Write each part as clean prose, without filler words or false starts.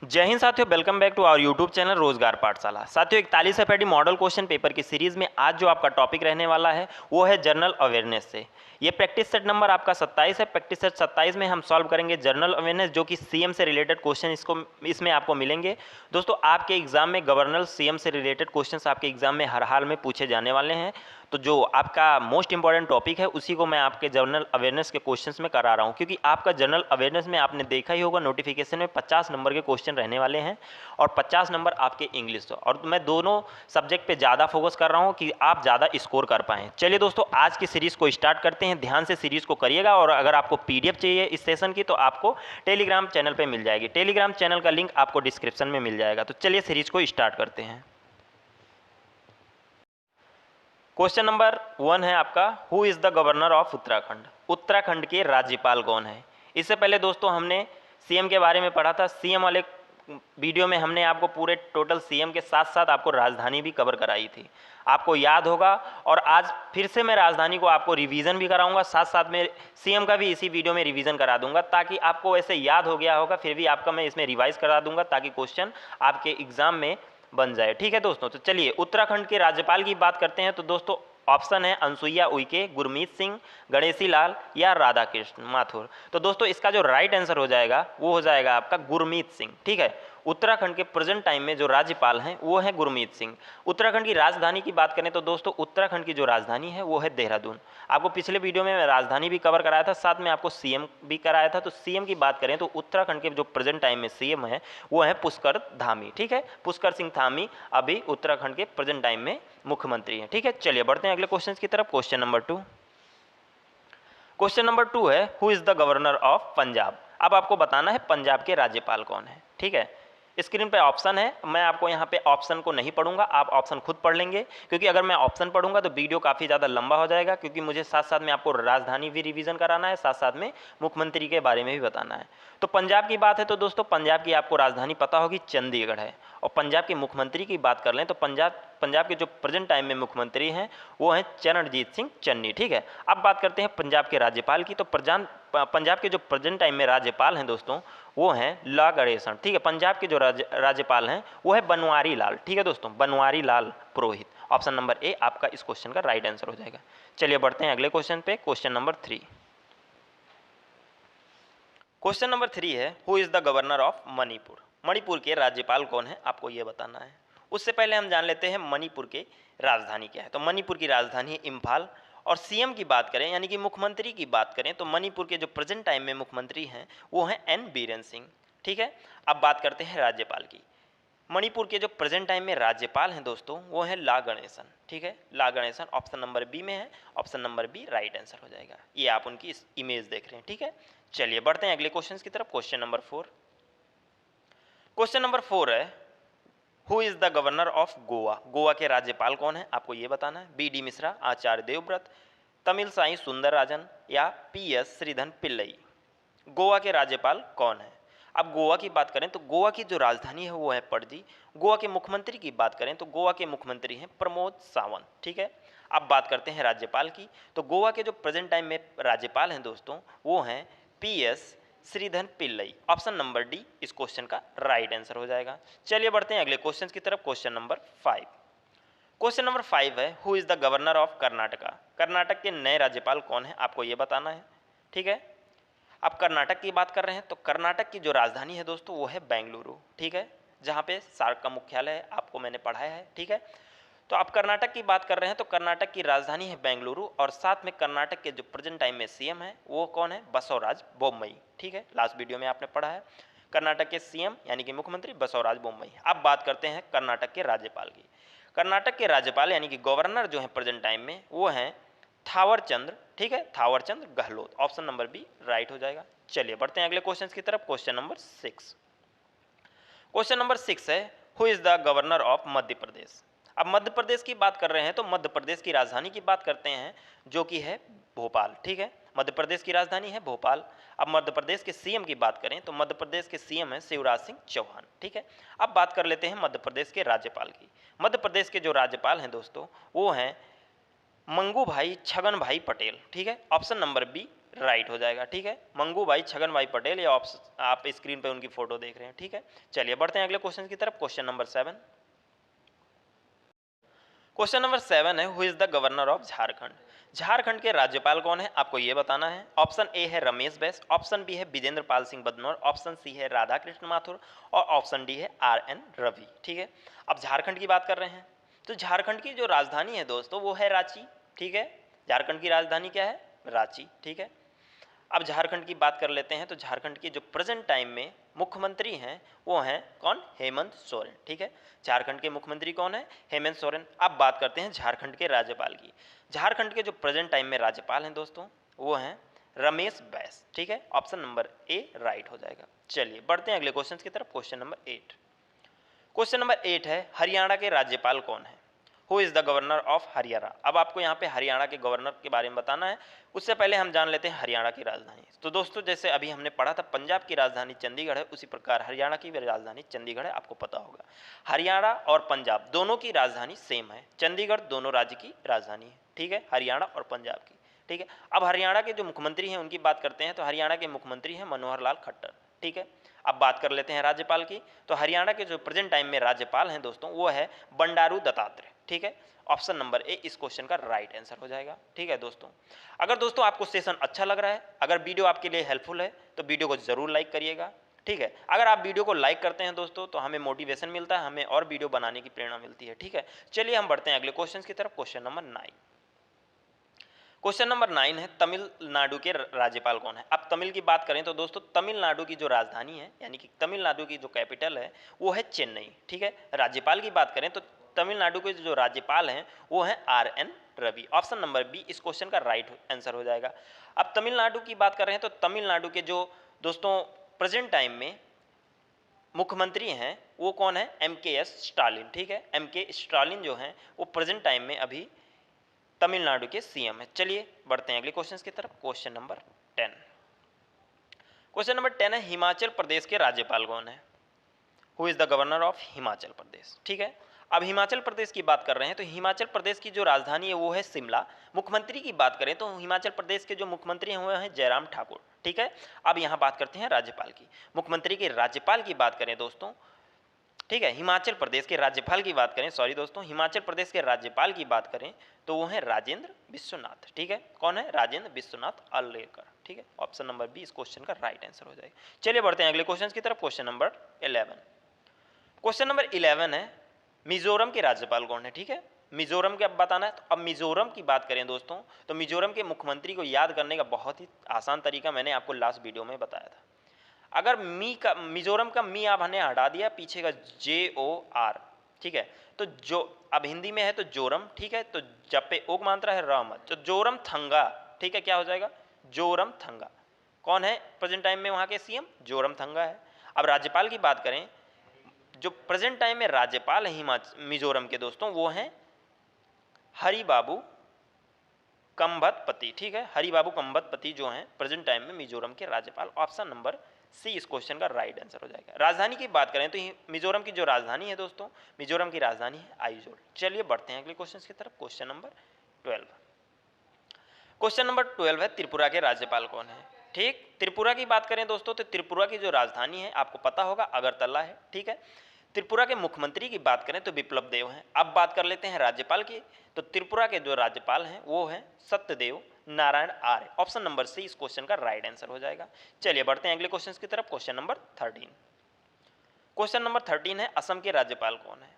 जय हिंद साथियों, welcome back to our YouTube channel Rozgar Pathshala. साथियों 41 एफएडी मॉडल क्वेश्चन पेपर की सीरीज में आज जो आपका टॉपिक रहने वाला है वो है जनरल अवेयरनेस से। ये प्रैक्टिस सेट नंबर आपका 27 है। प्रैक्टिस सेट 27 में हम सॉल्व करेंगे जनरल अवेयरनेस, जो कि सीएम से रिलेटेड क्वेश्चन इसमें आपको मिलेंगे। दोस्तों आपके एग्जाम में गवर्नर सीएम से रिलेटेड क्वेश्चंस आपके एग्जाम में हर हाल में पूछे जाने वाले हैं। तो जो आपका मोस्ट इंपॉर्टेंट टॉपिक है उसी को मैं आपके जनरल अवेयरनेस के क्वेश्चंस में करा रहा हूं, क्योंकि आपका जनरल अवेयरनेस में आपने देखा ही होगा नोटिफिकेशन में 50 नंबर के क्वेश्चन रहने वाले हैं और 50 नंबर आपके इंग्लिश। और मैं दोनों सब्जेक्ट पे ज़्यादा फोकस कर रहा हूँ कि आप ज़्यादा स्कोर कर पाएँ। चलिए दोस्तों, आज की सीरीज़ को स्टार्ट करते हैं। ध्यान से सीरीज़ को करिएगा और अगर आपको PDF चाहिए इस सेशन की तो आपको टेलीग्राम चैनल पर मिल जाएगी। टेलीग्राम चैनल का लिंक आपको डिस्क्रिप्शन में मिल जाएगा। तो चलिए सीरीज़ को स्टार्ट करते हैं। क्वेश्चन नंबर 1 है आपका, who is the governor of Uttarakhand. Uttarakhand के राज्यपाल कौन है। इससे पहले दोस्तों हमने सीएम के बारे में पढ़ा था। सीएम वाले वीडियो में हमने आपको पूरे टोटल सीएम के साथ साथ आपको राजधानी भी कवर कराई थी, आपको याद होगा। और आज फिर से मैं राजधानी को आपको रिवीजन भी कराऊंगा, साथ साथ में सीएम का भी इसी वीडियो में रिवीजन करा दूंगा, ताकि आपको ऐसे याद हो गया होगा, फिर भी आपका मैं इसमें रिवाइज करा दूंगा ताकि क्वेश्चन आपके एग्जाम में बन जाए। ठीक है दोस्तों, तो चलिए उत्तराखंड के राज्यपाल की बात करते हैं। तो दोस्तों ऑप्शन है अनुसुईया उइके, गुरमीत सिंह, गणेशी लाल या राधा कृष्ण माथुर। तो दोस्तों इसका जो राइट आंसर हो जाएगा वो हो जाएगा आपका गुरमीत सिंह। ठीक है, उत्तराखंड के प्रेजेंट टाइम में जो राज्यपाल हैं वो है गुरमीत सिंह। उत्तराखंड की राजधानी की बात करें तो दोस्तों उत्तराखंड की जो राजधानी है वो है देहरादून। आपको पिछले वीडियो में राजधानी भी कवर कराया था, साथ में आपको सीएम भी कराया था। तो सीएम की बात करें तो उत्तराखंड के जो प्रेजेंट टाइम में सीएम है वो है पुष्कर धामी। ठीक है, पुष्कर सिंह धामी अभी उत्तराखंड के प्रेजेंट टाइम में मुख्यमंत्री हैं। ठीक है, चलिए बढ़ते हैं अगले क्वेश्चन की तरफ। Question number 2। क्वेश्चन नंबर 2 है, who is the governor of Punjab. अब आपको बताना है पंजाब के राज्यपाल कौन है। ठीक है, स्क्रीन पे ऑप्शन है, मैं आपको यहाँ पे ऑप्शन को नहीं पढ़ूंगा, आप ऑप्शन खुद पढ़ लेंगे, क्योंकि अगर मैं ऑप्शन पढ़ूंगा तो वीडियो काफ़ी ज़्यादा लंबा हो जाएगा, क्योंकि मुझे साथ साथ में आपको राजधानी भी रिवीजन कराना है, साथ साथ में मुख्यमंत्री के बारे में भी बताना है। तो पंजाब की बात है तो दोस्तों पंजाब की आपको राजधानी पता होगी, चंडीगढ़ है। और पंजाब के मुख्यमंत्री की बात कर लें तो पंजाब के जो प्रेजेंट टाइम में मुख्यमंत्री हैं वो हैं चरणजीत सिंह चन्नी। ठीक है, अब बात करते हैं पंजाब के राज्यपाल की। तो पंजाब के जो प्रेजेंट टाइम में राज्यपाल हैं दोस्तों वो हैं ला गणेशन। ठीक है, पंजाब के जो राज्यपाल हैं वो है बनवारी लाल। ठीक है दोस्तों, बनवारी लाल पुरोहित। ऑप्शन नंबर ए आपका इस क्वेश्चन का राइट आंसर हो जाएगा। चलिए बढ़ते हैं अगले क्वेश्चन पे। Question number 3। क्वेश्चन नंबर 3 है, who is the governor of Manipur. Manipur के राज्यपाल कौन है आपको ये बताना है। उससे पहले हम जान लेते हैं मणिपुर के राजधानी क्या है। तो मणिपुर की राजधानी है इम्फाल। और सीएम की बात करें यानी कि मुख्यमंत्री की बात करें तो मणिपुर के जो प्रेजेंट टाइम में मुख्यमंत्री हैं वो हैं एन बीरेन सिंह। ठीक है, अब बात करते हैं राज्यपाल की। मणिपुर के जो प्रेजेंट टाइम में राज्यपाल हैं दोस्तों वो हैं ला गणेशन। ठीक है, La Ganesan option number B में है। Option number B right answer हो जाएगा। ये आप उनकी इस इमेज देख रहे हैं। ठीक है, चलिए बढ़ते हैं अगले क्वेश्चन की तरफ। Question number 4। क्वेश्चन नंबर 4 है, who is the governor of Goa. Goa के राज्यपाल कौन है आपको ये बताना है। बी डी मिश्रा, आचार्य देवव्रत, तमिल साई सुंदरराजन या PS श्रीधन पिल्लई। गोवा के राज्यपाल कौन है। अब गोवा की बात करें तो गोवा की जो राजधानी है वो है पणजी। गोवा के मुख्यमंत्री की बात करें तो गोवा के मुख्यमंत्री हैं प्रमोद सावंत। ठीक है, अब बात करते हैं राज्यपाल की। तो गोवा के जो प्रेजेंट टाइम में राज्यपाल हैं दोस्तों वो हैं PS Shridhan Pillai. Option number D इस क्वेश्चन का राइट आंसर हो जाएगा। चलिए बढ़ते हैं अगले क्वेश्चन की तरफ। Question number 5। क्वेश्चन नंबर 5 है, who is the governor of Karnataka. Karnataka के नए राज्यपाल कौन है आपको ये बताना है। ठीक है, अब कर्नाटक की बात कर रहे हैं तो कर्नाटक की जो राजधानी है दोस्तों वो है बेंगलुरु। ठीक है, जहाँ पे सार्क का मुख्यालय है, आपको मैंने पढ़ाया है। ठीक है, तो आप कर्नाटक की बात कर रहे हैं तो कर्नाटक की राजधानी है बेंगलुरु। और साथ में कर्नाटक के जो प्रेजेंट टाइम में सीएम है वो कौन है, बसवराज बोम्मई। ठीक है, लास्ट वीडियो में आपने पढ़ा है कर्नाटक के सीएम यानी कि मुख्यमंत्री बसवराज बोम्मई। अब बात करते हैं कर्नाटक के राज्यपाल की। कर्नाटक के राज्यपाल यानी कि गवर्नर जो है प्रेजेंट टाइम में वो हैं थावर चंद्र। ठीक है, Thawar Chand Gehlot. Option number B right हो जाएगा। चलिए बढ़ते हैं अगले क्वेश्चन की तरफ। Question number 6। क्वेश्चन नंबर 6 है, who is the governor of Madhya Pradesh. अब मध्य प्रदेश की बात कर रहे हैं तो मध्य प्रदेश की राजधानी की बात करते हैं जो कि है भोपाल। ठीक है, मध्य प्रदेश की राजधानी है भोपाल। अब मध्य प्रदेश के सीएम की बात करें तो मध्य प्रदेश के सीएम है शिवराज सिंह चौहान। ठीक है, अब बात कर लेते हैं मध्य प्रदेश के राज्यपाल की। मध्य प्रदेश के जो राज्यपाल हैं दोस्तों वो हैं मंगू भाई छगन भाई पटेल। ठीक है, ऑप्शन नंबर बी राइट हो जाएगा। ठीक है, मंगू भाई छगन भाई पटेल, या आप स्क्रीन पे उनकी फोटो देख रहे हैं। ठीक है, चलिए बढ़ते हैं अगले क्वेश्चन की तरफ। Question number 7। क्वेश्चन नंबर 7 है, who is the governor of Jharkhand? Jharkhand के राज्यपाल कौन है, आपको ये बताना है। ऑप्शन ए है रमेश बैस, ऑप्शन बी है विजेंद्र पाल सिंह बदनौर, ऑप्शन सी है राधा कृष्ण माथुर और ऑप्शन डी है RN रवि। ठीक है, अब झारखंड की बात कर रहे हैं तो झारखंड की जो राजधानी है दोस्तों वो है रांची। ठीक है, झारखंड की राजधानी क्या है, रांची। ठीक है, अब झारखंड की बात कर लेते हैं तो झारखंड की जो प्रेजेंट टाइम में मुख्यमंत्री हैं वो हैं कौन, हेमंत सोरेन। ठीक है, झारखंड के मुख्यमंत्री कौन है, हेमंत सोरेन। अब बात करते हैं झारखंड के राज्यपाल की। झारखंड के जो प्रेजेंट टाइम में राज्यपाल हैं दोस्तों वो हैं रमेश बैस। ठीक है, ऑप्शन नंबर ए राइट हो जाएगा। चलिए बढ़ते हैं अगले क्वेश्चन की तरफ। Question number 8। क्वेश्चन नंबर 8 है, हरियाणा के राज्यपाल कौन है? Who is the governor of Haryana? अब आपको यहाँ पे हरियाणा के गवर्नर के बारे में बताना है। उससे पहले हम जान लेते हैं हरियाणा की राजधानी। तो दोस्तों जैसे अभी हमने पढ़ा था पंजाब की राजधानी चंडीगढ़ है, उसी प्रकार हरियाणा की भी राजधानी चंडीगढ़ है, आपको पता होगा। हरियाणा और पंजाब दोनों की राजधानी सेम है, चंडीगढ़ दोनों राज्य की राजधानी है। ठीक है, हरियाणा और पंजाब की। ठीक है, अब हरियाणा के जो मुख्यमंत्री हैं उनकी बात करते हैं तो हरियाणा के मुख्यमंत्री हैं मनोहर लाल खट्टर। ठीक है, अब बात कर लेते हैं राज्यपाल की। तो हरियाणा के जो प्रेजेंट टाइम में राज्यपाल हैं दोस्तों वो है बंडारू दत्तात्रेय। ठीक है, ऑप्शन नंबर ए इस क्वेश्चन का राइट आंसर हो जाएगा। ठीक है दोस्तों, अगर दोस्तों आपको सेशन अच्छा लग रहा है, अगर वीडियो आपके लिए हेल्पफुल है तो वीडियो को जरूर लाइक करिएगा। ठीक है, अगर आप वीडियो को लाइक करते हैं दोस्तों तो हमें मोटिवेशन मिलता है, हमें और वीडियो बनाने की प्रेरणा मिलती है। ठीक है, चलिए हम बढ़ते हैं अगले क्वेश्चन की तरफ। Question number 9। क्वेश्चन नंबर 9 है, तमिलनाडु के राज्यपाल कौन है? अब तमिल की बात करें तो दोस्तों तमिलनाडु की जो राजधानी है यानी कि तमिलनाडु की जो कैपिटल है वो है चेन्नई। ठीक है, राज्यपाल की बात करें तो तमिलनाडु के जो राज्यपाल हैं वो हैं RN Ravi. Option number B इस क्वेश्चन का राइट आंसर हो जाएगा। अब तमिलनाडु की बात कर रहे हैं तो तमिलनाडु के जो दोस्तों प्रेजेंट टाइम में मुख्यमंत्री हैं वो कौन है, MKS स्टालिन। ठीक है, MK स्टालिन जो हैं वो प्रेजेंट टाइम में अभी तमिलनाडु के CM है। चलिए बढ़ते हैं अगले क्वेश्चन की तरफ। Question number 10। क्वेश्चन नंबर 10 है, हिमाचल प्रदेश के राज्यपाल कौन है? Who is the governor of Himachal Pradesh? ठीक है, अब हिमाचल प्रदेश की बात कर रहे हैं तो हिमाचल प्रदेश की जो राजधानी है वो है शिमला। मुख्यमंत्री की बात करें तो हिमाचल प्रदेश के जो मुख्यमंत्री हैं वो हैं जयराम ठाकुर। ठीक है, अब यहाँ बात करते हैं राज्यपाल की। मुख्यमंत्री के राज्यपाल की बात करें दोस्तों, ठीक है, हिमाचल प्रदेश के राज्यपाल की बात करें, सॉरी दोस्तों, हिमाचल प्रदेश के राज्यपाल की बात करें तो वो है राजेंद्र विश्वनाथ। ठीक है, कौन है, राजेंद्र विश्वनाथ अर्लेकर। ठीक है, ऑप्शन नंबर बी इस क्वेश्चन का राइट आंसर हो जाएगा। चलिए बढ़ते हैं अगले क्वेश्चन की तरफ। Question number 11। क्वेश्चन नंबर 11 है, मिजोरम के राज्यपाल कौन है? ठीक है, मिजोरम के अब बताना है। तो अब मिजोरम की बात करें दोस्तों तो मिजोरम के मुख्यमंत्री को याद करने का बहुत ही आसान तरीका मैंने आपको लास्ट वीडियो में बताया था। अगर मी का, मिजोरम का मी आपने हटा दिया, पीछे का JOR। ठीक है, तो जो अब हिंदी में है तो जोरम। ठीक है, तो जब पे ओक मात्रा है र मत, तो जोरम थंगा। ठीक है, क्या हो जाएगा, जोरम थंगा। कौन है प्रेजेंट टाइम में वहाँ के CM, जोरम थंगा है। अब राज्यपाल की बात करें, जो प्रेजेंट टाइम में राज्यपाल है मिजोरम के दोस्तों वो हैं हरिबाबू कंभतपति। ठीक है, हरिबाबू कंभतपति जो हैं प्रेजेंट टाइम में मिजोरम के राज्यपाल। ऑप्शन नंबर सी इस क्वेश्चन का राइट आंसर हो जाएगा। राजधानी की बात करें तो मिजोरम की जो राजधानी है दोस्तों, मिजोरम की राजधानी है आइजोल। चलिए बढ़ते हैं अगले क्वेश्चन की तरफ। Question number 12। क्वेश्चन नंबर 12 है, त्रिपुरा के राज्यपाल कौन है? ठीक, त्रिपुरा की बात करें दोस्तों तो त्रिपुरा की जो राजधानी है आपको पता होगा अगरतला है। ठीक है, त्रिपुरा के मुख्यमंत्री की बात करें तो बिप्लब देव हैं। अब बात कर लेते हैं राज्यपाल की। तो त्रिपुरा के जो राज्यपाल हैं वो हैं Satyadev Narayan Arya. Option number C इस क्वेश्चन का राइट आंसर हो जाएगा। चलिए बढ़ते हैं अगले क्वेश्चन की तरफ। Question number 13। क्वेश्चन नंबर 13 है, असम के राज्यपाल कौन है?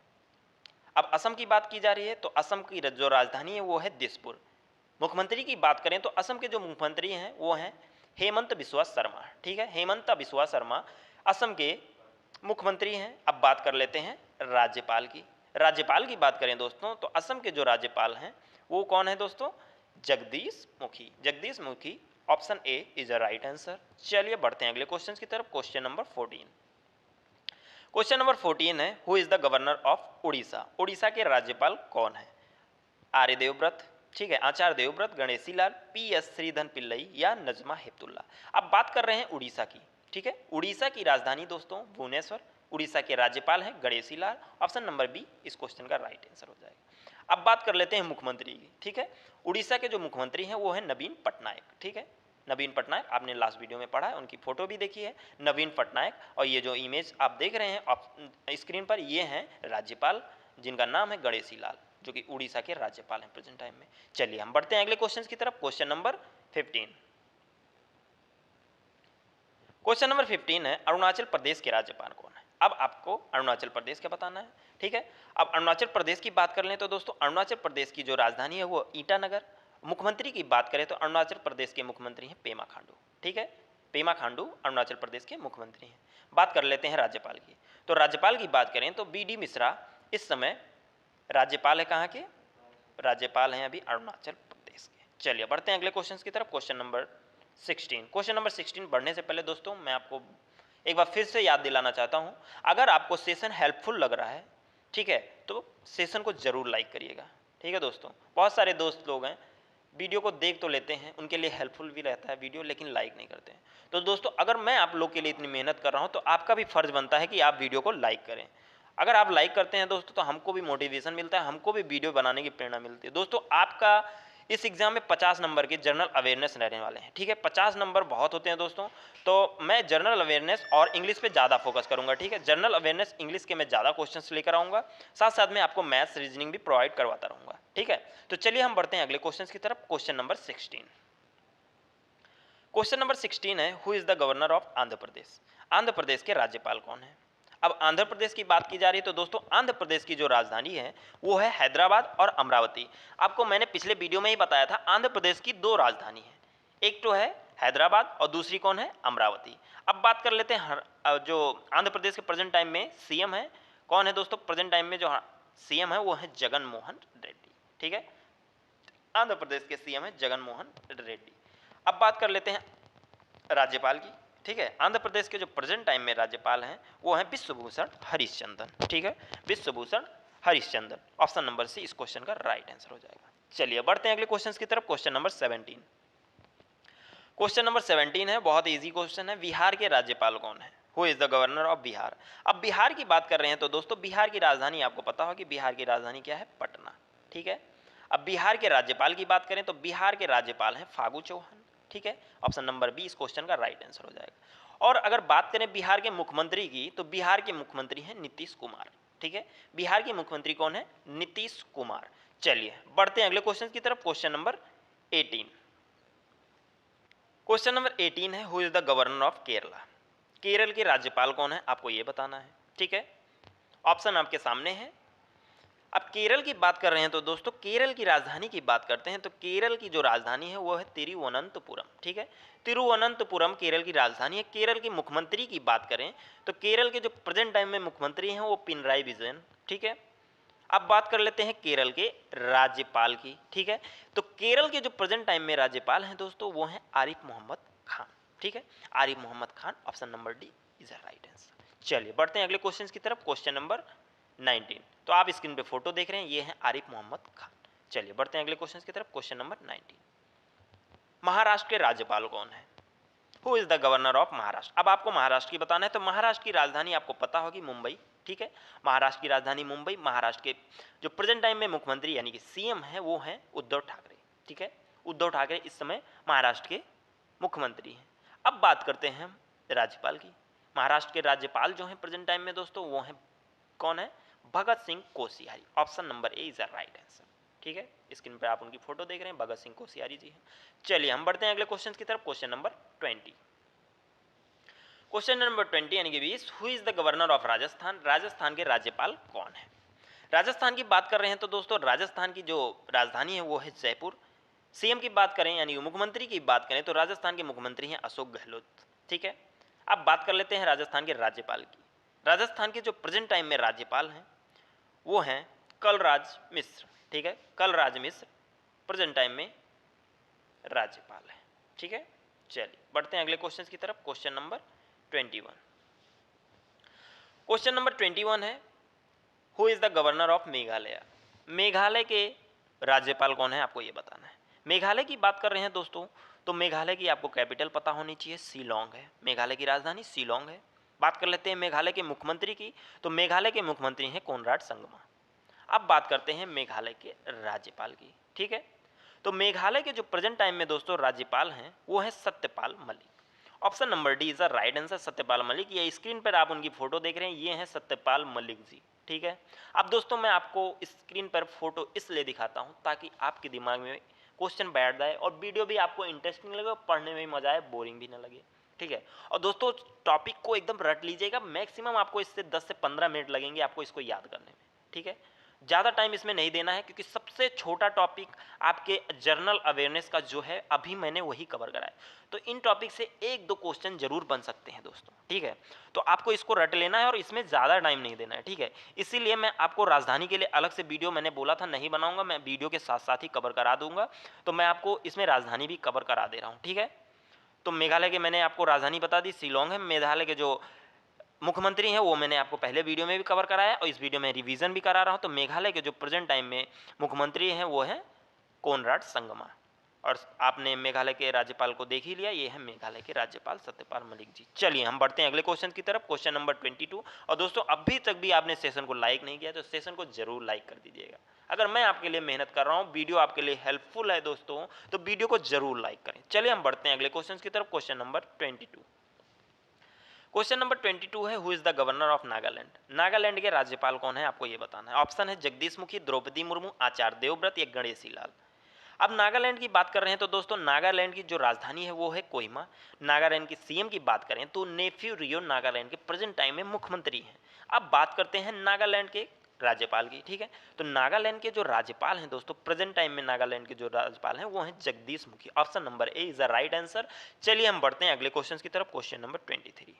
अब असम की बात की जा रही है तो असम की जो राजधानी है वो है दिसपुर। मुख्यमंत्री की बात करें तो असम के जो मुख्यमंत्री हैं वो हैं हेमंत बिस्वा शर्मा। ठीक है, हेमंत बिस्वा शर्मा असम के मुख्यमंत्री हैं। अब बात कर लेते हैं राज्यपाल की। राज्यपाल की बात करें दोस्तों तो असम के जो राज्यपाल हैं वो कौन है दोस्तों, Jagdish Mukhi. Jagdish Mukhi, option A is a right answer. चलिए बढ़ते हैं अगले क्वेश्चन की तरफ। Question number 14। क्वेश्चन नंबर 14 है, who is the governor of Orissa? Orissa के राज्यपाल कौन है? आर्य देवव्रत, ठीक है, आचार्य देवव्रत, गणेशी लाल, PS श्रीधन पिल्लई या नजमा हेपतुल्ला। अब बात कर रहे हैं उड़ीसा की। ठीक है, उड़ीसा की राजधानी दोस्तों भुवनेश्वर। उड़ीसा के राज्यपाल हैं Ganeshi Lal. Option number B इस क्वेश्चन का राइट आंसर हो जाएगा। अब बात कर लेते हैं मुख्यमंत्री की। ठीक है, उड़ीसा के जो मुख्यमंत्री हैं वो है नवीन पटनायक। ठीक है, नवीन पटनायक, आपने लास्ट वीडियो में पढ़ा है, उनकी फोटो भी देखी है, नवीन पटनायक। और ये जो इमेज आप देख रहे हैं स्क्रीन पर, ये हैं राज्यपाल जिनका नाम है गणेशी लाल, जो कि उड़ीसा के राज्यपाल हैं प्रेजेंट टाइम में। चलिए हम बढ़ते हैं अगले क्वेश्चन की तरफ। Question number 15। क्वेश्चन नंबर 15 है, अरुणाचल प्रदेश के राज्यपाल कौन है। अब आपको अरुणाचल प्रदेश का बताना है, ठीक है। अब अरुणाचल प्रदेश की बात कर लें तो दोस्तों, अरुणाचल प्रदेश की जो राजधानी है वो ईटानगर। मुख्यमंत्री की बात करें तो अरुणाचल प्रदेश के मुख्यमंत्री हैं पेमा खांडू, ठीक है। पेमा खांडू अरुणाचल प्रदेश के मुख्यमंत्री हैं। बात कर लेते हैं राज्यपाल की। तो राज्यपाल की बात करें तो बी डी मिश्रा इस समय राज्यपाल है कहाँ के, राज्यपाल हैं अभी अरुणाचल प्रदेश के। चलिए बढ़ते हैं अगले क्वेश्चन की तरफ। Question number 16। क्वेश्चन नंबर 16 बढ़ने से पहले दोस्तों मैं आपको एक बार फिर से याद दिलाना चाहता हूँ, अगर आपको सेशन हेल्पफुल लग रहा है, ठीक है, तो सेशन को जरूर लाइक करिएगा, ठीक है दोस्तों। बहुत सारे दोस्त लोग हैं वीडियो को देख तो लेते हैं, उनके लिए हेल्पफुल भी रहता है वीडियो, लेकिन लाइक नहीं करते हैं। तो दोस्तों अगर मैं आप लोग के लिए इतनी मेहनत कर रहा हूँ तो आपका भी फर्ज बनता है कि आप वीडियो को लाइक करें। अगर आप लाइक करते हैं दोस्तों तो हमको भी मोटिवेशन मिलता है, हमको भी वीडियो बनाने की प्रेरणा मिलती है। दोस्तों आपका इस एग्जाम में 50 नंबर के जनरल अवेयरनेस रहने वाले हैं, ठीक है। 50 नंबर बहुत होते हैं दोस्तों, तो मैं जनरल अवेयरनेस और इंग्लिश पे ज़्यादा फोकस करूंगा, ठीक है। जनरल अवेयरनेस इंग्लिश के मैं ज़्यादा क्वेश्चंस लेकर आऊँगा, साथ साथ में आपको मैथ्स रीजनिंग भी प्रोवाइड करवाता रहूँगा, ठीक है। तो चलिए हम बढ़ते हैं अगले क्वेश्चन की तरफ। Question number 16। क्वेश्चन नंबर 16 है, who is the governor of Andhra Pradesh. Andhra Pradesh के राज्यपाल कौन है। अब आंध्र प्रदेश की बात की जा रही है तो दोस्तों आंध्र प्रदेश की जो राजधानी है वो है हैदराबाद और अमरावती। आपको मैंने पिछले वीडियो में ही बताया था आंध्र प्रदेश की दो राजधानी है, एक तो है हैदराबाद और दूसरी कौन है, अमरावती। अब बात कर लेते हैं जो आंध्र प्रदेश के प्रेजेंट टाइम में सीएम है, कौन है दोस्तों प्रेजेंट टाइम में जो सीएम है वो है जगन मोहन रेड्डी, ठीक है। आंध्र प्रदेश के सीएम है जगन मोहन रेड्डी। अब बात कर लेते हैं राज्यपाल की, ठीक है। आंध्र प्रदेश के जो प्रेजेंट टाइम में राज्यपाल हैं वो हैं विश्वभूषण हरिश्चंद्रन, ठीक है, Vishwabhushan Harishchandran. Option number C इस क्वेश्चन का राइट आंसर हो जाएगा। चलिए बढ़ते हैं अगले क्वेश्चन की तरफ। Question number 17। क्वेश्चन नंबर 17 है, बहुत इजी क्वेश्चन है, बिहार के राज्यपाल कौन है, who is the governor of Bihar. अब बिहार की बात कर रहे हैं तो दोस्तों बिहार की राजधानी आपको पता होगी, बिहार की राजधानी क्या है, पटना, ठीक है। अब बिहार के राज्यपाल की बात करें तो बिहार के राज्यपाल हैं फागू चौहान, ठीक है। ऑप्शन नंबर बी इस क्वेश्चन का राइट आंसर हो जाएगा। और अगर बात करें बिहार के मुख्यमंत्री की तो बिहार के मुख्यमंत्री हैं नीतीश कुमार, ठीक है। बिहार के मुख्यमंत्री कौन है, नीतीश कुमार। चलिए बढ़ते हैं अगले क्वेश्चन की तरफ। Question number 18। क्वेश्चन नंबर 18 है, who is the governor of Kerala. Kerala के राज्यपाल कौन है आपको ये बताना है, ठीक है। ऑप्शन आपके सामने है। अब केरल की बात कर रहे हैं तो दोस्तों केरल की राजधानी की बात करते हैं तो केरल की जो राजधानी है वो है तिरुवनंतपुरम, ठीक है। तिरुवनंतपुरम केरल की राजधानी है। केरल के मुख्यमंत्री की बात करें तो केरल के जो प्रेजेंट टाइम में मुख्यमंत्री हैं वो पिनराई विजयन, ठीक है। अब बात कर लेते हैं केरल के राज्यपाल की, ठीक है। तो केरल के जो प्रेजेंट टाइम में राज्यपाल हैं दोस्तों वो हैं आरिफ मोहम्मद खान, ठीक है। Arif Mohammed Khan, option number D is a right answer. चलिए बढ़ते हैं अगले क्वेश्चन की तरफ। Question number 19। तो आप स्क्रीन पे फोटो देख रहे हैं, ये है आरिफ मोहम्मद खान। चलिए बढ़ते हैं अगले क्वेश्चन की तरफ। Question number 19। महाराष्ट्र के राज्यपाल कौन है, who is the governor of Maharashtra. अब आपको महाराष्ट्र की बताना है तो महाराष्ट्र की राजधानी आपको पता होगी मुंबई, ठीक है। महाराष्ट्र की राजधानी मुंबई। महाराष्ट्र के जो प्रेजेंट टाइम में मुख्यमंत्री यानी कि सीएम है वो है उद्धव ठाकरे, ठीक है। उद्धव ठाकरे इस समय महाराष्ट्र के मुख्यमंत्री हैं। अब बात करते हैं हम राज्यपाल की। महाराष्ट्र के राज्यपाल जो हैं प्रेजेंट टाइम में दोस्तों वो हैं कौन है, Bhagat Singh Koshyari. Option number A is the right answer, ठीक है। स्क्रीन पर आप उनकी फोटो देख रहे हैं, भगत सिंह कोश्यारी जी हैं। चलिए हम बढ़ते हैं अगले क्वेश्चन की तरफ। Question number 20। क्वेश्चन नंबर 20 यानी कि 20, who is the governor of Rajasthan. Rajasthan के राज्यपाल कौन है। राजस्थान की बात कर रहे हैं तो दोस्तों राजस्थान की जो राजधानी है वो है जयपुर। सीएम की बात करें यानी मुख्यमंत्री की बात करें तो राजस्थान के मुख्यमंत्री हैं अशोक गहलोत, ठीक है। अब बात कर लेते हैं राजस्थान के राज्यपाल की। राजस्थान के जो प्रेजेंट टाइम में राज्यपाल हैं वो हैं कलराज मिश्र, ठीक है। कलराज मिश्र प्रेजेंट टाइम में राज्यपाल है, ठीक है। चलिए बढ़ते हैं अगले क्वेश्चन की तरफ। Question number 21। क्वेश्चन नंबर 21 है, who is the governor of Meghalaya. Meghalaya के राज्यपाल कौन है आपको ये बताना है। मेघालय की बात कर रहे हैं दोस्तों तो मेघालय की आपको कैपिटल पता होनी चाहिए, शिलोंग है। मेघालय की राजधानी शिलोंग है। बात कर लेते हैं मेघालय के मुख्यमंत्री की तो मेघालय के मुख्यमंत्री हैं कोनराड संगमा। अब बात करते हैं मेघालय के राज्यपाल की, ठीक है। तो मेघालय के जो प्रेजेंट टाइम में दोस्तों राज्यपाल हैं वो हैं Satyapal Malik. Option number D is the right answer, Satyapal Malik. ये स्क्रीन पर आप उनकी फोटो देख रहे हैं, ये हैं सत्यपाल मलिक जी। ठीक है, अब दोस्तों मैं आपको स्क्रीन पर फोटो इसलिए दिखाता हूँ ताकि आपके दिमाग में क्वेश्चन बैठ जाए और वीडियो भी आपको इंटरेस्टिंग लगे, पढ़ने में भी मजा आए, बोरिंग भी ना लगे। ठीक है, और दोस्तों टॉपिक को एकदम रट लीजिएगा, मैक्सिमम आपको इससे 10 से 15 मिनट लगेंगे आपको इसको याद करने में। ठीक है, ज़्यादा टाइम इसमें नहीं देना है क्योंकि सबसे छोटा टॉपिक आपके जनरल अवेयरनेस का जो है अभी मैंने वही कवर करा है। तो इन टॉपिक से एक दो क्वेश्चन जरूर बन सकते हैं दोस्तों। ठीक है, तो आपको इसको रट लेना है और इसमें ज़्यादा टाइम नहीं देना है। ठीक है, इसीलिए मैं आपको राजधानी के लिए अलग से वीडियो मैंने बोला था नहीं बनाऊंगा, मैं वीडियो के साथ साथ ही कवर करा दूंगा। तो मैं आपको इसमें राजधानी भी कवर करा दे रहा हूँ। ठीक है, तो मेघालय के मैंने आपको राजधानी बता दी शिलोंग है। मेघालय के जो मुख्यमंत्री हैं वो मैंने आपको पहले वीडियो में भी कवर कराया और इस वीडियो में रिवीजन भी करा रहा हूँ। तो मेघालय के जो प्रेजेंट टाइम में मुख्यमंत्री हैं वो हैं कोनराड संगमा। और आपने मेघालय के राज्यपाल को देख ही लिया, ये है मेघालय के राज्यपाल सत्यपाल मलिक जी। चलिए हम बढ़ते हैं अगले क्वेश्चन की तरफ, क्वेश्चन नंबर 22। और दोस्तों अभी तक भी आपने सेशन को लाइक नहीं किया तो सेशन को जरूर लाइक कर दीजिएगा। अगर मैं आपके लिए मेहनत कर रहा हूँ, वीडियो आपके लिए हेल्पफुल है दोस्तों, तो वीडियो को जरूर लाइक करें। चलिए हम बढ़ते हैं अगले क्वेश्चन की तरफ, क्वेश्चन नंबर 22। क्वेश्चन नंबर 22 है, who is the governor of Nagaland. Nagaland के राज्यपाल कौन है आपको ये बताना है। ऑप्शन है जगदीश मुखी, द्रौपदी मुर्मू, आचार्य देवव्रत या गणेशी लाल। अब नागालैंड की बात कर रहे हैं तो दोस्तों नागालैंड की जो राजधानी है वो है कोहिमा। नागालैंड की सीएम की बात करें तो नेफ्यू रियो नागालैंड के प्रेजेंट टाइम में मुख्यमंत्री हैं। अब बात करते हैं नागालैंड के राज्यपाल की। ठीक है, तो नागालैंड के जो राज्यपाल हैं दोस्तों प्रेजेंट टाइम में नागालैंड के जो राज्यपाल हैं वो हैं Jagdish Mukhi. Option number A is the right answer. चलिए हम बढ़ते हैं अगले क्वेश्चन की तरफ, क्वेश्चन नंबर 23।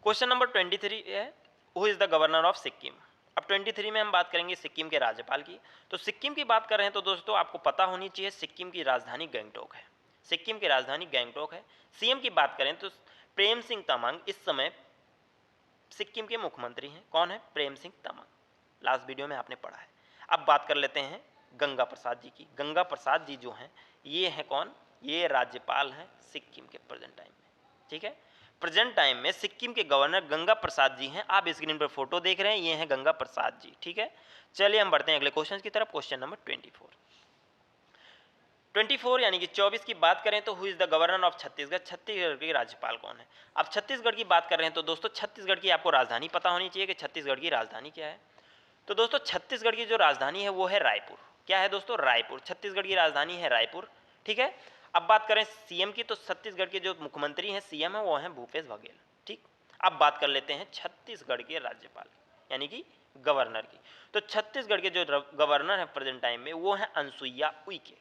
क्वेश्चन नंबर 23 है, who is the governor of Sikkim. अब 23 में हम बात करेंगे सिक्किम के राज्यपाल की। तो सिक्किम की बात कर रहे हैं तो दोस्तों आपको पता होनी चाहिए सिक्किम की राजधानी गंगटोक है। सिक्किम की राजधानी गंगटोक है। सीएम की बात करें तो प्रेम सिंह तमांग इस समय सिक्किम के मुख्यमंत्री हैं। कौन है? प्रेम सिंह तमांग, लास्ट वीडियो में आपने पढ़ा है। अब बात कर लेते हैं गंगा प्रसाद जी की। गंगा प्रसाद जी जो हैं ये हैं कौन? ये राज्यपाल हैं सिक्किम के प्रेजेंट टाइम में। ठीक है, प्रेजेंट टाइम में सिक्किम के गवर्नर गंगा प्रसाद जी हैं। आप स्क्रीन पर फोटो देख रहे हैं, ये हैं गंगा प्रसाद जी। ठीक है, चलिए हम बढ़ते हैं अगले क्वेश्चन की तरफ, क्वेश्चन नंबर 24 यानी कि 24 की बात करें तो who is the governor of Chhattisgarh. Chhattisgarh के राज्यपाल कौन है? अब छत्तीसगढ़ की बात कर रहे हैं तो दोस्तों छत्तीसगढ़ की आपको राजधानी पता होनी चाहिए कि छत्तीसगढ़ की राजधानी क्या है। तो दोस्तों छत्तीसगढ़ की जो राजधानी है वो है रायपुर। क्या है दोस्तों? रायपुर। छत्तीसगढ़ की राजधानी है रायपुर। ठीक है, अब बात करें सीएम की तो छत्तीसगढ़ के जो मुख्यमंत्री हैं सीएम है वो हैं भूपेश बघेल। ठीक, अब बात कर लेते हैं छत्तीसगढ़ के राज्यपाल यानी कि गवर्नर की। तो छत्तीसगढ़ के जो गवर्नर है प्रेजेंट टाइम में वो हैं अनसुईया उइके।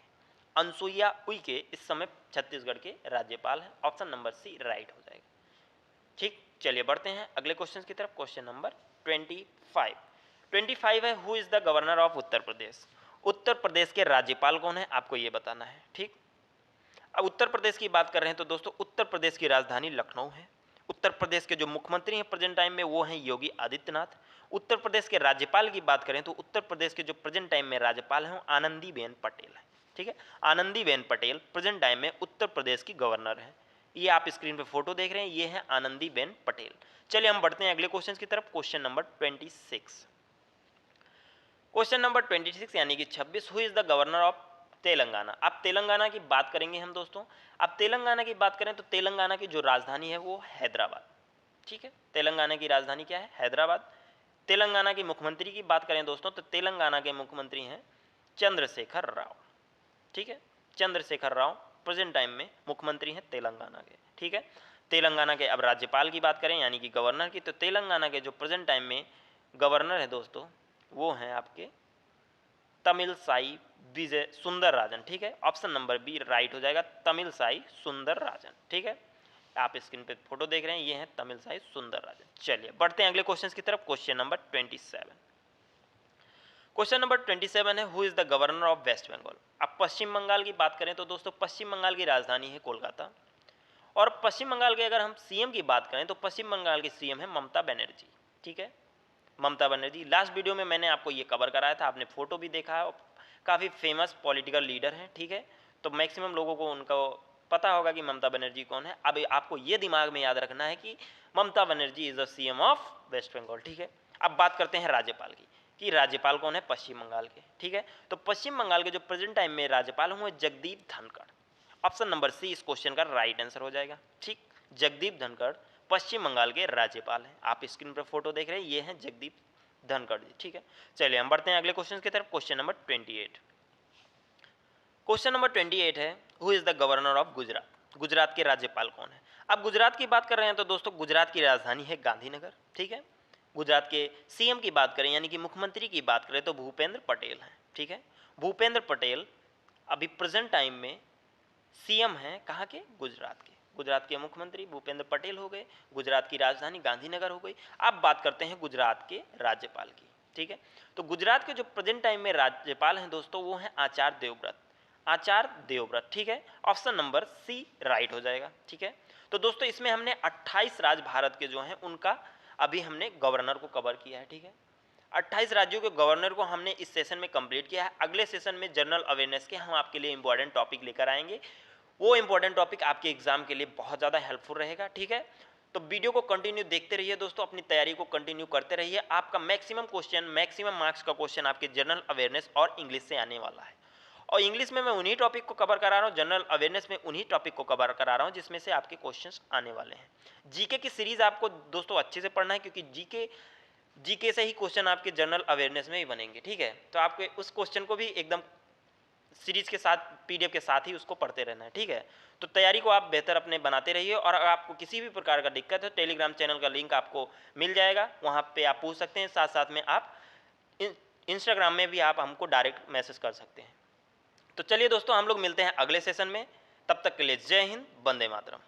अनसुईया उइके इस समय छत्तीसगढ़ के राज्यपाल हैं। ऑप्शन नंबर सी राइट हो जाएगा। ठीक, चलिए बढ़ते हैं अगले क्वेश्चन की तरफ, क्वेश्चन नंबर 25 है, who is the governor of Uttar Pradesh. Uttar Pradesh के राज्यपाल कौन है आपको ये बताना है। ठीक, अब उत्तर प्रदेश की बात कर रहे हैं तो दोस्तों उत्तर प्रदेश की राजधानी लखनऊ है। उत्तर प्रदेश के जो मुख्यमंत्री हैं प्रेजेंट टाइम में वो हैं योगी आदित्यनाथ। उत्तर प्रदेश के राज्यपाल की बात करें तो उत्तर प्रदेश के जो प्रेजेंट टाइम में राज्यपाल हैं वो आनंदीबेन पटेल है। ठीक है, आनंदीबेन पटेल प्रेजेंट टाइम में उत्तर प्रदेश की गवर्नर है। ये आप स्क्रीन पे फोटो देख रहे हैं, ये है आनंदीबेन पटेल। चलिए हम बढ़ते हैं अगले क्वेश्चन की तरफ, क्वेश्चन नंबर 26। क्वेश्चन नंबर 26 यानी कि 26, who is the governor of Telangana. अब तेलंगाना की बात करेंगे हम दोस्तों। अब तेलंगाना की बात करें तो तेलंगाना की जो राजधानी है वो हैदराबाद। ठीक है, तेलंगाना की राजधानी क्या है? हैदराबाद। तेलंगाना के मुख्यमंत्री की बात करें दोस्तों तो तेलंगाना के मुख्यमंत्री हैं चंद्रशेखर राव। ठीक है, चंद्रशेखर राव प्रेजेंट टाइम में मुख्यमंत्री हैं तेलंगाना के। ठीक है, तेलंगाना के अब राज्यपाल की बात करें यानी कि गवर्नर की, तो तेलंगाना के जो प्रेजेंट टाइम में गवर्नर है दोस्तों वो हैं आपके तमिलसाई विजय सुंदरराजन। ठीक है, ऑप्शन नंबर बी राइट हो जाएगा, तमिलसाई सुंदरराजन। ठीक है, आप स्क्रीन पे फोटो देख रहे हैं, ये हैं तमिलसाई सुंदरराजन। चलिए बढ़ते हैं अगले क्वेश्चन की तरफ, क्वेश्चन नंबर 27। क्वेश्चन नंबर 27 है, who is the governor of West Bengal. अब पश्चिम बंगाल की बात करें तो दोस्तों पश्चिम बंगाल की राजधानी है कोलकाता। और पश्चिम बंगाल के अगर हम सीएम की बात करें तो पश्चिम बंगाल की सीएम है ममता बनर्जी। ठीक है, ममता बनर्जी। लास्ट वीडियो में मैंने आपको ये कवर कराया था, आपने फोटो भी देखा है। काफ़ी फेमस पॉलिटिकल लीडर हैं। ठीक है, तो मैक्सिमम लोगों को उनका पता होगा कि ममता बनर्जी कौन है। अब आपको ये दिमाग में याद रखना है कि Mamata Banerjee is the CM of West Bengal. ठीक है, अब बात करते हैं राज्यपाल की कि राज्यपाल कौन है पश्चिम बंगाल के। ठीक है, तो पश्चिम बंगाल के जो प्रेजेंट टाइम में राज्यपाल हुए Jagdeep Dhankhar. Option number C इस क्वेश्चन का राइट आंसर हो जाएगा। ठीक, जगदीप धनखड़ पश्चिम बंगाल के राज्यपाल हैं। आप स्क्रीन पर फोटो देख रहे हैं, ये हैं जगदीप धनखड़ जी। ठीक है, चलिए हम बढ़ते हैं अगले क्वेश्चन की तरफ। Question number 28। क्वेश्चन नंबर 28 है, who is the governor of Gujarat. Gujarat के राज्यपाल कौन है। अब गुजरात की बात कर रहे हैं तो दोस्तों गुजरात की राजधानी है गांधीनगर। ठीक है, गुजरात के सीएम की बात करें यानी कि मुख्यमंत्री की बात करें तो भूपेंद्र पटेल हैं। ठीक है, भूपेंद्र पटेल अभी प्रेजेंट टाइम में सीएम हैं कहाँ के, गुजरात के। गुजरात के मुख्यमंत्री भूपेंद्र पटेल हो गए, गुजरात की राजधानी गांधीनगर हो गई। अब बात करते हैं गुजरात के राज्यपाल की। ठीक है, तो गुजरात के जो प्रेजेंट टाइम में राज्यपाल हैं दोस्तों वो हैं आचार्य देवव्रत। आचार्य देवव्रत। ठीक है, ऑप्शन नंबर सी राइट हो जाएगा। ठीक है, तो दोस्तों इसमें हमने 28 राज्य भारत के जो हैं उनका अभी हमने गवर्नर को कवर किया है। ठीक है, 28 राज्यों के गवर्नर को हमने इस सेशन में कंप्लीट किया है। अगले सेशन में जनरल अवेयरनेस के हम आपके लिए इंपॉर्टेंट टॉपिक लेकर आएंगे। वो इंपॉर्टेंट टॉपिक आपके एग्जाम के लिए बहुत ज़्यादा हेल्पफुल रहेगा। ठीक है, तो वीडियो को कंटिन्यू देखते रहिए दोस्तों, अपनी तैयारी को कंटिन्यू करते रहिए। आपका मैक्सिमम क्वेश्चन, मैक्सिमम मार्क्स का क्वेश्चन आपके जनरल अवेयरनेस और इंग्लिश से आने वाला है। और इंग्लिश में मैं उन्हीं टॉपिक को कवर करा रहा हूँ, जनरल अवेयरनेस में उन्हीं टॉपिक को कवर करा रहा हूँ जिसमें से आपके क्वेश्चंस आने वाले हैं। जीके की सीरीज आपको दोस्तों अच्छे से पढ़ना है क्योंकि जीके से ही क्वेश्चन आपके जनरल अवेयरनेस में ही बनेंगे। ठीक है, तो आपके उस क्वेश्चन को भी एकदम सीरीज के साथ पीडीएफ के साथ ही उसको पढ़ते रहना है। ठीक है, तो तैयारी को आप बेहतर अपने बनाते रहिए। और अगर आपको किसी भी प्रकार का दिक्कत है टेलीग्राम चैनल का लिंक आपको मिल जाएगा, वहाँ पे आप पूछ सकते हैं। साथ साथ में आप इंस्टाग्राम में भी आप हमको डायरेक्ट मैसेज कर सकते हैं। तो चलिए दोस्तों हम लोग मिलते हैं अगले सेशन में, तब तक के लिए जय हिंद, वंदे मातरम।